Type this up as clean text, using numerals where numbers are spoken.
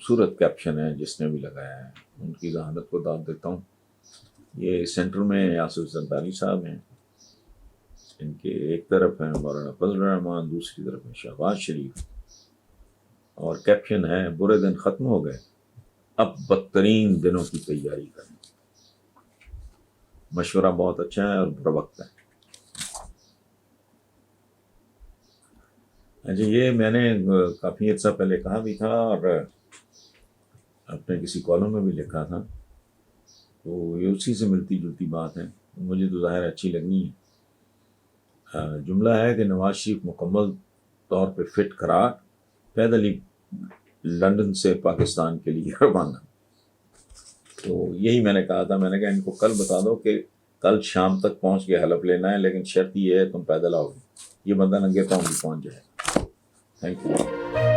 खूबसूरत कैप्शन है जिसने भी लगाया है, उनकी जहानत को दाद देता हूँ। ये सेंटर में आसिफ जरदारी साहब हैं, इनके एक तरफ हैं मौलाना फजल रहमान, दूसरी तरफ है शहबाज शरीफ, और कैप्शन है बुरे दिन ख़त्म हो गए, अब बदतरीन दिनों की तैयारी करें। मशवरा बहुत अच्छा है और बरवक्त है। अच्छा, ये मैंने काफ़ी अर्सा पहले कहा भी था और अपने किसी कॉलम में भी लिखा था, तो ये उसी से मिलती जुलती बात है, मुझे तो ज़ाहिर अच्छी लगनी है। जुमला है कि नवाज शरीफ मुकम्मल तौर पे फिट करार, पैदल ही लंदन से पाकिस्तान के लिए रवाना। तो यही मैंने कहा था, मैंने कहा इनको कल बता दो कि कल शाम तक पहुंच के हलफ लेना है, लेकिन शर्त ये है तुम पैदल आओगे, ये बंदा नंगे पाँव भी पहुंच जाए। Thank you.